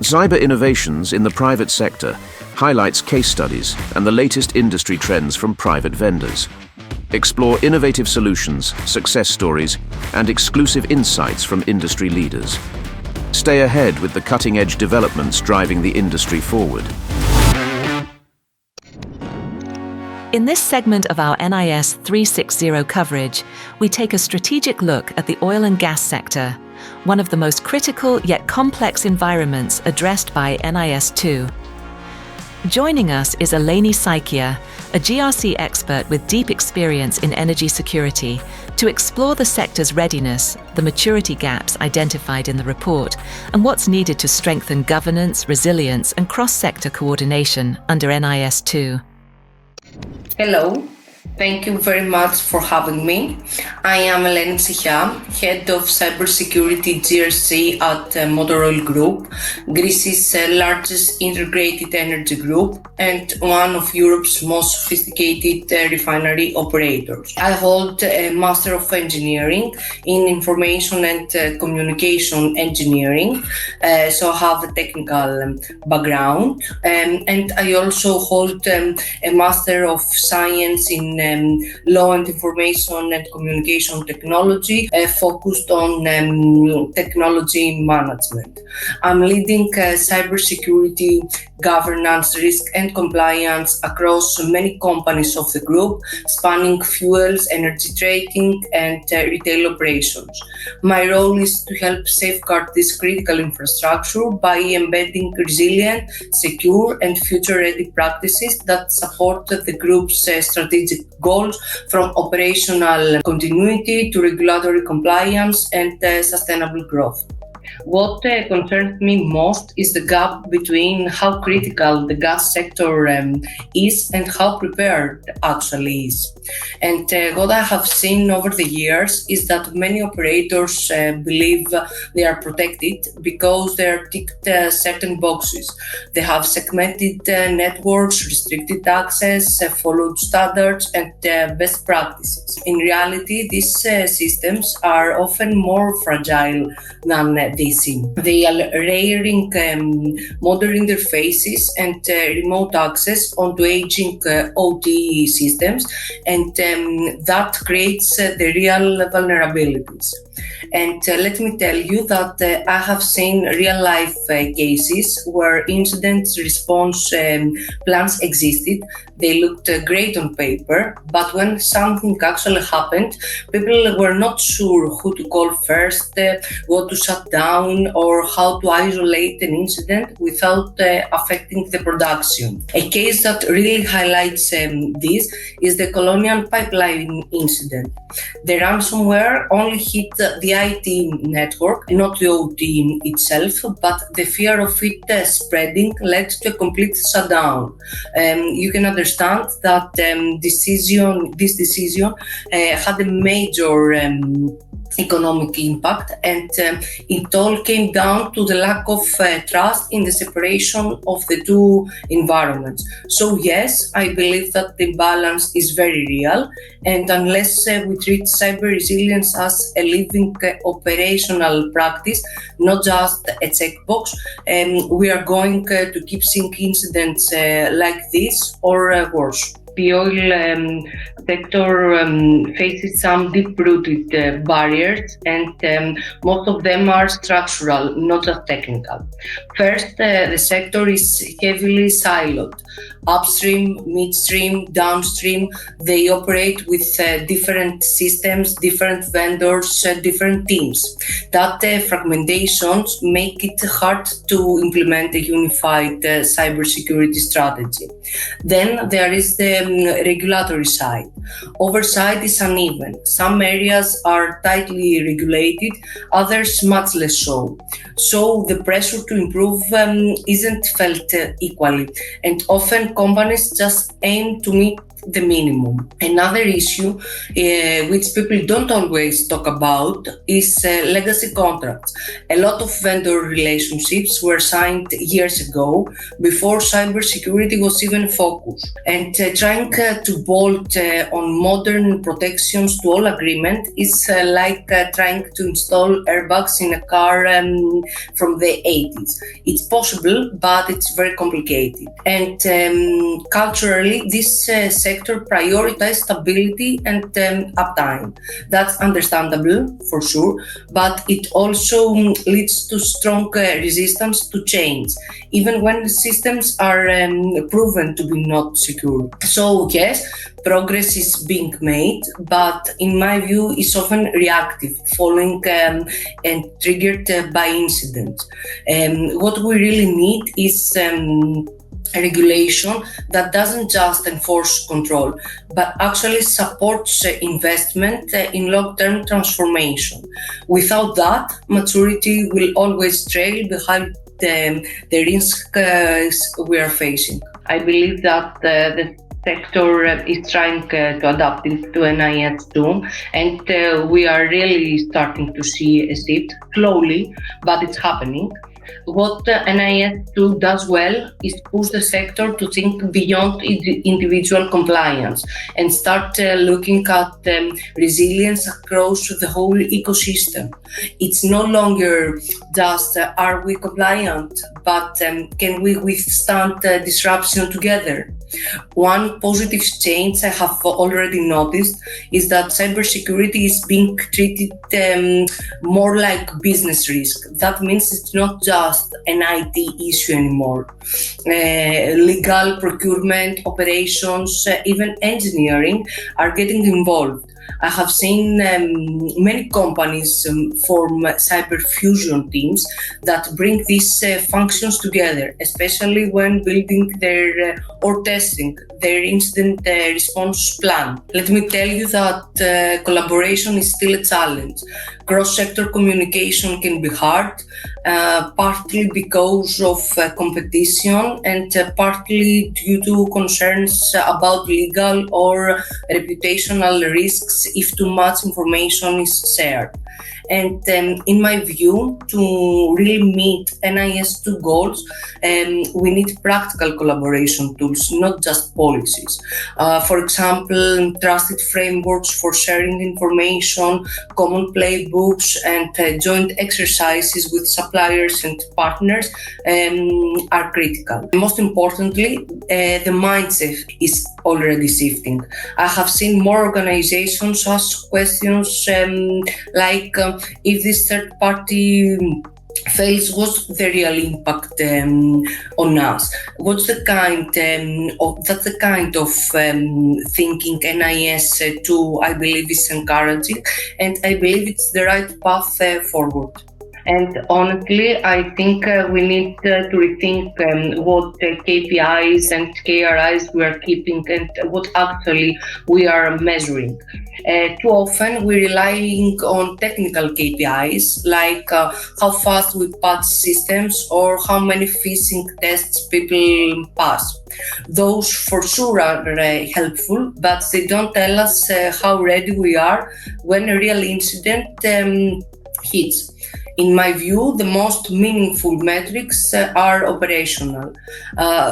Cyber Innovations in the Private Sector highlights case studies and the latest industry trends from private vendors. Explore innovative solutions, success stories, and exclusive insights from industry leaders. Stay ahead with the cutting-edge developments driving the industry forward. In this segment of our NIS360 coverage, we take a strategic look at the oil and gas sector, one of the most critical yet complex environments addressed by NIS2. Joining us is Eleni Psychia, a GRC expert with deep experience in energy security, to explore the sector's readiness, the maturity gaps identified in the report, and what's needed to strengthen governance, resilience, and cross-sector coordination under NIS2. Hello, thank you very much for having me. I am Eleni Psychia, Head of Cybersecurity GRC at Motor Oil Group, Greece's largest integrated energy group and one of Europe's most sophisticated refinery operators. I hold a Master of Engineering in Information and Communication Engineering, so I have a technical background, and I also hold a Master of Science in Law and Information and Communication Technology, focused on technology management. I'm leading cybersecurity, governance, risk and compliance across many companies of the group, spanning fuels, energy trading and retail operations. My role is to help safeguard this critical infrastructure by embedding resilient, secure and future-ready practices that support the group's strategic goals, from operational continuity to regulatory compliance and sustainable growth. What concerns me most is the gap between how critical the gas sector is and how prepared actually is. And what I have seen over the years is that many operators believe they are protected because they are ticked certain boxes. They have segmented networks, restricted access, followed standards and best practices. In reality, these systems are often more fragile than they seem. They are layering modern interfaces and remote access onto aging OT systems, and that creates the real vulnerabilities. And let me tell you that I have seen real-life cases where incident response plans existed. They looked great on paper, but when something actually happened, people were not sure who to call first, what to shut down, or how to isolate an incident without affecting the production. A case that really highlights this is the Colonial Pipeline incident. The ransomware only hit the IT network, not the OT itself, but the fear of it spreading led to a complete shutdown. You can understand that this decision had a major economic impact, and it all came down to the lack of trust in the separation of the two environments. So yes, I believe that the balance is very real, and unless we treat cyber resilience as a living operational practice, not just a checkbox, we are going to keep seeing incidents like this or worse. The oil sector faces some deep-rooted barriers, and most of them are structural, not just technical. First, the sector is heavily siloed. Upstream, midstream, downstream, they operate with different systems, different vendors, different teams. That fragmentations make it hard to implement a unified cybersecurity strategy. Then there is the regulatory side. Oversight is uneven. Some areas are tightly regulated, others much less so. So the pressure to improve isn't felt equally, and often companies just aim to meet the minimum. Another issue which people don't always talk about is legacy contracts. A lot of vendor relationships were signed years ago before cybersecurity was even focused. And trying to bolt on modern protections to all agreement is like trying to install airbags in a car from the 80s. It's possible, but it's very complicated. And culturally, this sector prioritizes stability and uptime. That's understandable for sure, but it also leads to strong resistance to change, even when the systems are proven to be not secure. So yes, progress is being made, but in my view, it's often reactive, following and triggered by incidents. What we really need is a regulation that doesn't just enforce control, but actually supports investment in long-term transformation. Without that, maturity will always trail behind the risks we are facing. I believe that the sector is trying to adapt it to NIS2, and we are really starting to see a shift slowly, but it's happening. What NIS2 does well is push the sector to think beyond individual compliance and start looking at resilience across the whole ecosystem. It's no longer just are we compliant, but can we withstand disruption together? One positive change I have already noticed is that cybersecurity is being treated more like business risk. That means it's not just an IT issue anymore. Legal, procurement, operations, even engineering are getting involved. I have seen many companies form cyber fusion teams that bring these functions together, especially when building or testing their incident response plan. Let me tell you that collaboration is still a challenge. Cross-sector communication can be hard, partly because of competition and partly due to concerns about legal or reputational risks if too much information is shared. And in my view, to really meet NIS2 goals, we need practical collaboration tools, not just policies. For example, trusted frameworks for sharing information, common playbooks, and joint exercises with suppliers and partners are critical. Most importantly, the mindset is already shifting. I have seen more organizations ask questions like, if this third party fails, what's the real impact on us? What's the kind of thinking NIS2 I believe is encouraging, and I believe it's the right path forward. And honestly, I think we need to rethink what KPIs and KRIs we are keeping and what actually we are measuring. Too often we're relying on technical KPIs like how fast we patch systems or how many phishing tests people pass. Those for sure are helpful, but they don't tell us how ready we are when a real incident hits. In my view, the most meaningful metrics are operational.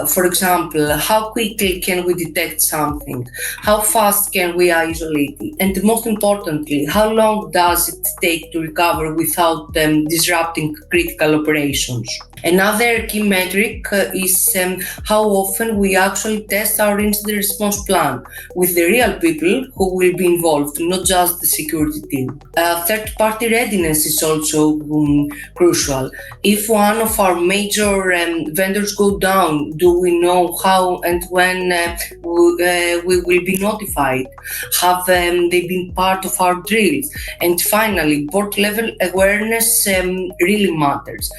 For example, how quickly can we detect something? How fast can we isolate it? And most importantly, how long does it take to recover without disrupting critical operations? Another key metric is how often we actually test our incident response plan with the real people who will be involved, not just the security team. Third-party readiness is also crucial. If one of our major vendors go down, do we know how and when we will be notified? Have they been part of our drills? And finally, board level awareness really matters.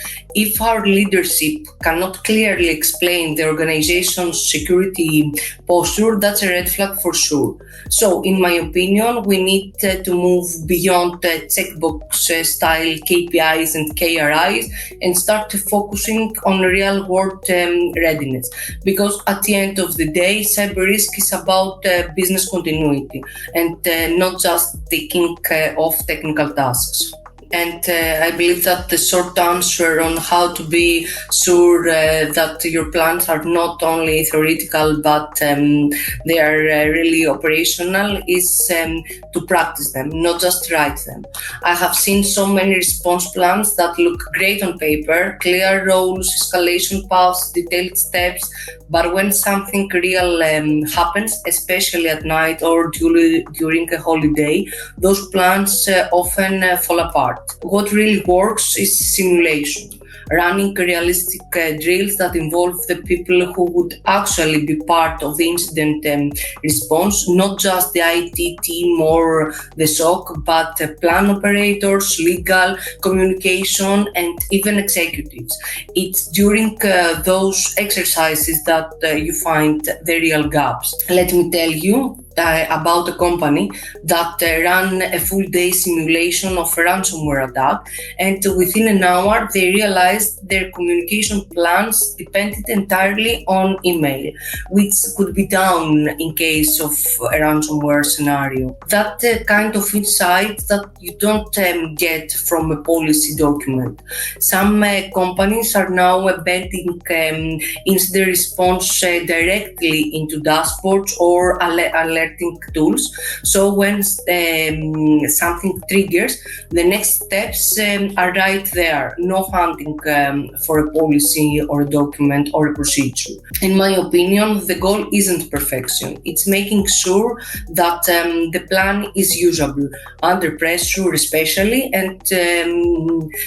if our leadership cannot clearly explain the organization's security posture, that's a red flag for sure. So, in my opinion, we need to move beyond checkbox style KPIs and KRIs and start focusing on real-world readiness. Because at the end of the day, cyber risk is about business continuity and not just taking off technical tasks. And I believe that the short answer on how to be sure that your plans are not only theoretical but they are really operational is to practice them, not just write them. I have seen so many response plans that look great on paper, clear roles, escalation paths, detailed steps, but when something real happens, especially at night or during a holiday, those plans often fall apart. What really works is simulation, running realistic drills that involve the people who would actually be part of the incident response, not just the IT team or the SOC, but plan operators, legal, communication, and even executives. It's during those exercises that you find the real gaps. Let me tell you about a company that ran a full day simulation of a ransomware attack, and within an hour they realized their communication plans depended entirely on email, which could be down in case of a ransomware scenario. That kind of insight that you don't get from a policy document. Some companies are now embedding incident response directly into dashboards or alerting tools. So when something triggers, the next steps are right there. No hunting for a policy or a document or a procedure. In my opinion, the goal isn't perfection. It's making sure that the plan is usable under pressure, especially, and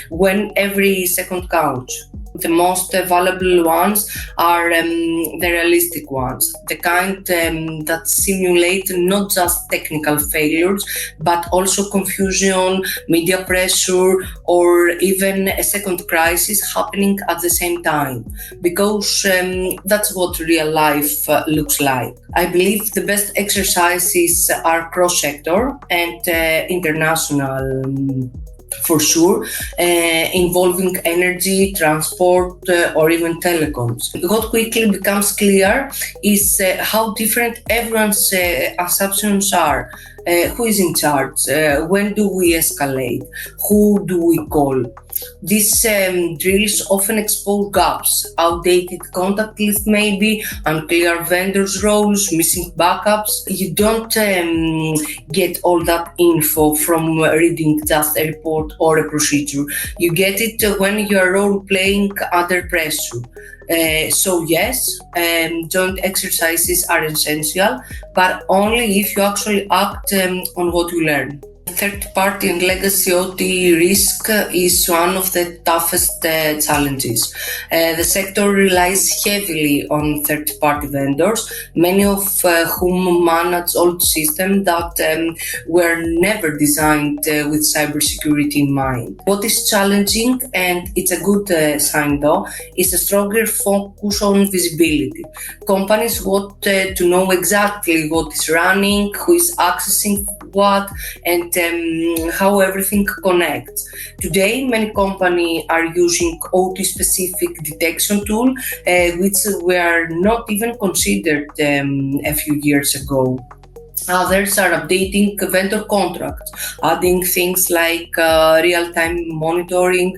when every second counts. The most valuable ones are the realistic ones, the kind that simulate not just technical failures, but also confusion, media pressure, or even a second crisis happening at the same time, because that's what real life looks like. I believe the best exercises are cross-sector and international, for sure, involving energy, transport, or even telecoms. What quickly becomes clear is how different everyone's assumptions are. Who is in charge? When do we escalate? Who do we call? These drills often expose gaps, outdated contact list maybe, unclear vendors' roles, missing backups. You don't get all that info from reading just a report or a procedure. You get it when you are role-playing under pressure. So yes, joint exercises are essential, but only if you actually act on what you learn. Third-party and legacy OT risk is one of the toughest challenges. The sector relies heavily on third-party vendors, many of whom manage old systems that were never designed with cybersecurity in mind. What is challenging, and it's a good sign though, is a stronger focus on visibility. Companies want to know exactly what is running, who is accessing what, and how everything connects. Today, many companies are using OT-specific detection tool, which were not even considered a few years ago. Others are updating vendor contracts, adding things like real-time monitoring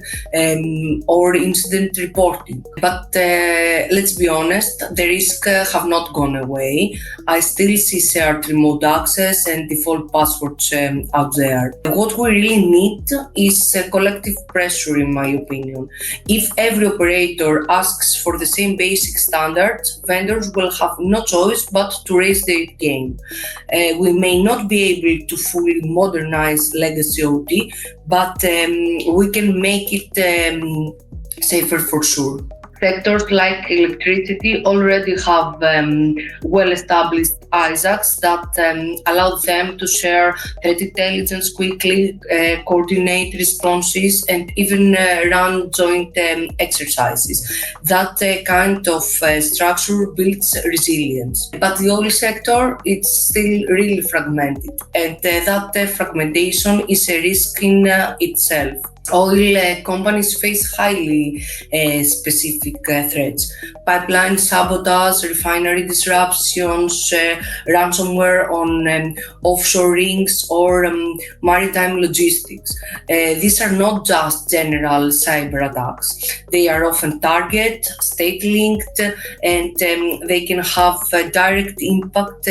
or incident reporting. But let's be honest, the risks have not gone away. I still see shared remote access and default passwords out there. What we really need is collective pressure, in my opinion. If every operator asks for the same basic standards, vendors will have no choice but to raise their game. We may not be able to fully modernize legacy OT, but we can make it safer for sure. Sectors like electricity already have well-established ISACs that allow them to share threat intelligence quickly, coordinate responses, and even run joint exercises. That kind of structure builds resilience. But the oil sector, it's still really fragmented, and that fragmentation is a risk in itself. Oil companies face highly specific threats: pipeline sabotage, refinery disruptions, ransomware on offshore rings, or maritime logistics. These are not just general cyber attacks. They are often target, state-linked, and they can have a direct impact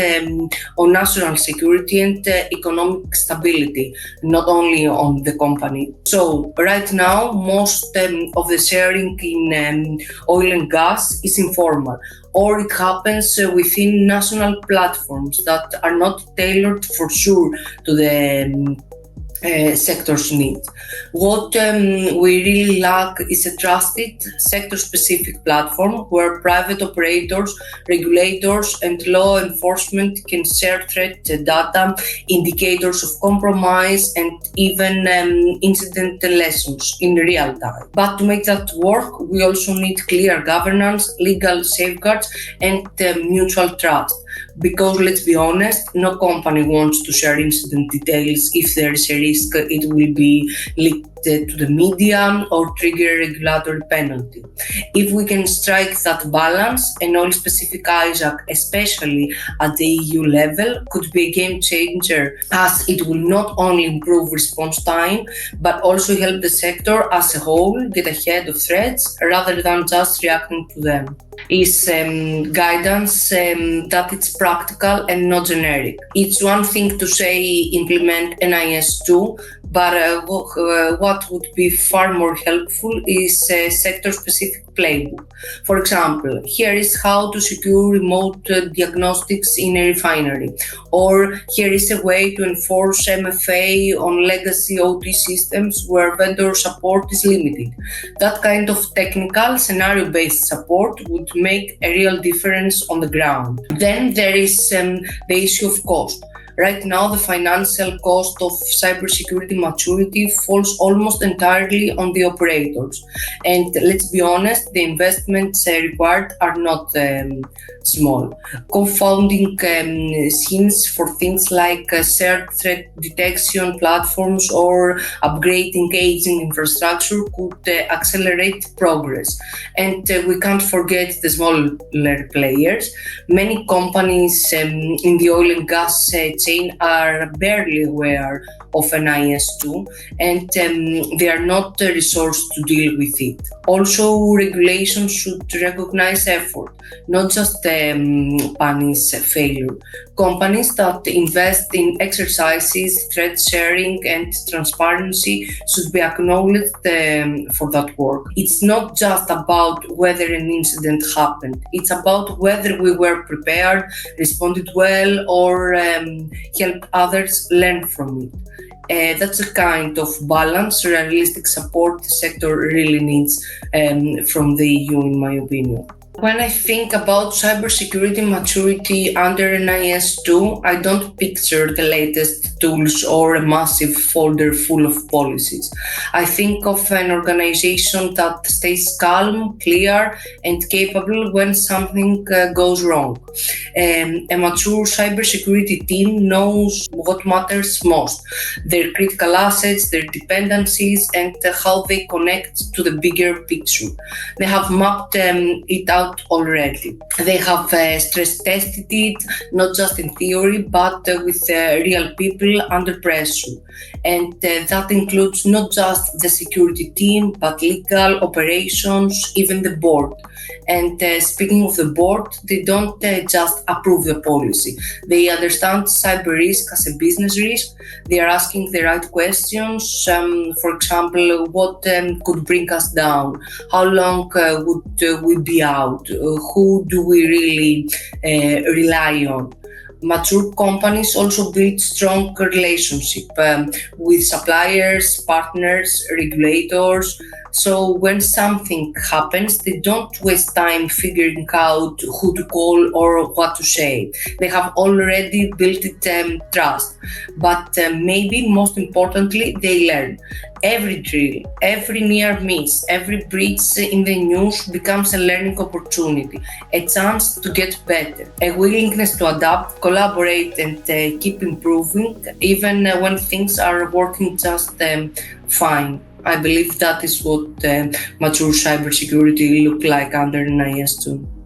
on national security and economic stability, not only on the company. So right now, most of the sharing in oil and gas is informal, or it happens within national platforms that are not tailored for sure to the sector's needs. What we really lack is a trusted sector-specific platform where private operators, regulators, and law enforcement can share threat data, indicators of compromise, and even incident lessons in real time. But to make that work, we also need clear governance, legal safeguards, and mutual trust. Because let's be honest, no company wants to share incident details if there is a risk it will be leaked to the media or trigger a regulatory penalty. If we can strike that balance, an oil-specific ISAC, especially at the EU level, could be a game changer, as it will not only improve response time, but also help the sector as a whole get ahead of threats rather than just reacting to them. Is guidance that it's practical and not generic. It's one thing to say implement NIS2, but what would be far more helpful is a sector-specific playbook. For example, here is how to secure remote diagnostics in a refinery, or here is a way to enforce MFA on legacy OT systems where vendor support is limited. That kind of technical, scenario-based support would make a real difference on the ground. Then there is the issue of cost. Right now, the financial cost of cybersecurity maturity falls almost entirely on the operators. And let's be honest, the investments required are not small. Confounding schemes for things like shared threat detection platforms or upgrading aging infrastructure could accelerate progress. And we can't forget the smaller players. Many companies in the oil and gas chain are barely aware of NIS2, and they are not resourced to deal with it. Also, regulations should recognize effort, not just punish failure. Companies that invest in exercises, threat sharing, and transparency should be acknowledged for that work. It's not just about whether an incident happened, it's about whether we were prepared, responded well, or helped others learn from it. That's a kind of balance, realistic support the sector really needs from the EU, in my opinion. When I think about cybersecurity maturity under NIS2, I don't picture the latest tools or a massive folder full of policies. I think of an organization that stays calm, clear, and capable when something goes wrong. A mature cybersecurity team knows what matters most: their critical assets, their dependencies, and how they connect to the bigger picture. They have mapped it out already. They have stress tested it, not just in theory, but with real people under pressure. And that includes not just the security team, but legal, operations, even the board. And speaking of the board, they don't just approve the policy. They understand cyber risk as a business risk. They are asking the right questions. For example, what could bring us down? How long would we be out? Who do we really rely on? Mature companies also build strong relationship with suppliers, partners, regulators. So when something happens, they don't waste time figuring out who to call or what to say. They have already built it trust. But maybe most importantly, they learn. Every drill, every near miss, every breach in the news becomes a learning opportunity, a chance to get better, a willingness to adapt, collaborate, and keep improving, even when things are working just fine. I believe that is what mature cybersecurity look like under NIS2.